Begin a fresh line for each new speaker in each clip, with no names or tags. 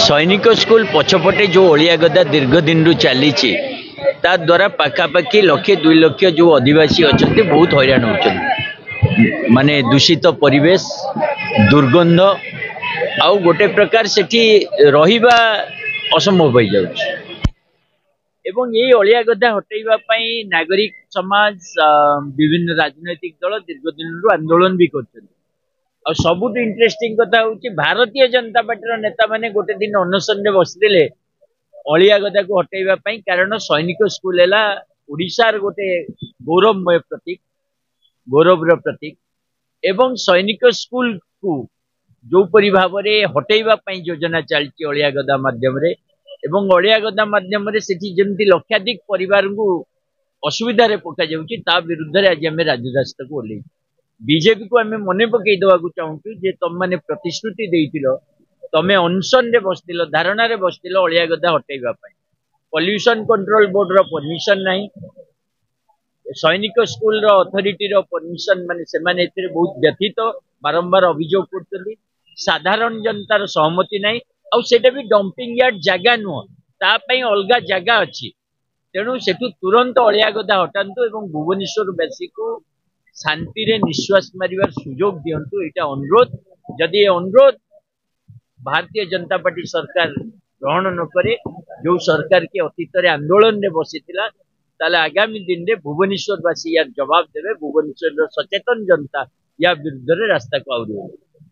सैनिक स्कूल पछपटे जो ओलिया गदा दीर्घ दिन रु चली द्वारा पाखापाखि लक्षे 2 लाख जो आदिवासी अच्छा बहुत हैरान होती माने दूषित परिवेश दुर्गंध आउ गोटे प्रकार सेठी रहिबा असंभव हो जाउछ एवं ये ओलिया गदा हटेइबा पई नागरिक समाज विभिन्न राजनैतिक दल दीर्घ दिन रु आंदोलन भी करछन। और सबुठ इंटरेस्टिंग कथा हूँ भारतीय जनता पार्टी नेता माने गोटे दिन अनशन बसते अलिया गदा को हटेइबा पई कारण सैनिक स्कूल है ओडिशार गोटे गौरवमय प्रतीक गौरवर प्रतीक एवं सैनिक स्कूल को जो परि भाव में हटेइबा पई योजना चलती अलिया गदा माध्यम रे एवं अलिया गदा माध्यम रे सेठी जेमती लक्षाधिक परिवार को असुविधा रे पका जाउची ता विरुद्ध रे आज हमें राजरास्ता को ओल्लै बीजेपी को आम मन पकई देवा चाहूँ जे तुम मैंने प्रतिश्रुति देथिल तमें अनशन रे बसतिल धारणा रे बसतिल अलिया गदा हटेइबा पई पॉल्यूशन कंट्रोल बोर्ड रो परमिशन नहीं सैनिक स्कूल रो अथॉरिटी रो परमिशन माने से माने एथिरे बहुत व्यथित बारंबार अभियोग करछथि साधारण जनतार सहमति नहीं आउ सेटा भी डंपिंग यार्ड जगह नुह ता पई अलगा जगह अछि तेणु सेठु तुरंत अलिया गदा हटांतु एवं भुवनेश्वरवासी को शांति रे निश्वास मारिवार सुजोग दियंतु एटा अनुरोध जदि अनुरोध भारतीय जनता पार्टी सरकार ग्रहण न करे जो सरकार के अतीत रे आंदोलन रे बसिथिला ताले आगामी दिन रे भुवनेश्वरवासी यार जवाब देबे भुवनेश्वर सचेतन जनता या विरुद्ध रे रास्ता को आउरी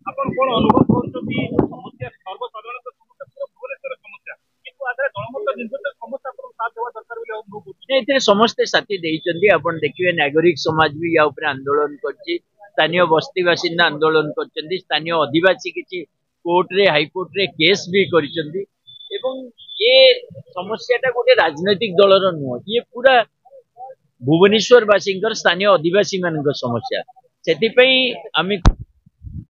अपन कोन अनुभव करछथि समस्या सर्वसाधारण समस्या भुवनेश्वर समस्या किंतु आदरे दलमत दिन समस्या पर साथ देवा सरकार बोले अनुभव करछि
एते समस्त साथी देइचंदी अपन देखिबे नागरिक समाज भी या ऊपर आंदोलन करछि स्थानीय बस्ती बासिंदा आंदोलन करछंदी स्थानीय आदिवासी किछि कोर्ट रे हाई कोर्ट रे केस भी करछंदी एवं ये समस्याटा गोटे राजनैतिक दलर नुह ये पूरा भुवनेश्वरवासी स्थानीय आदिवासी मान समस्या से आम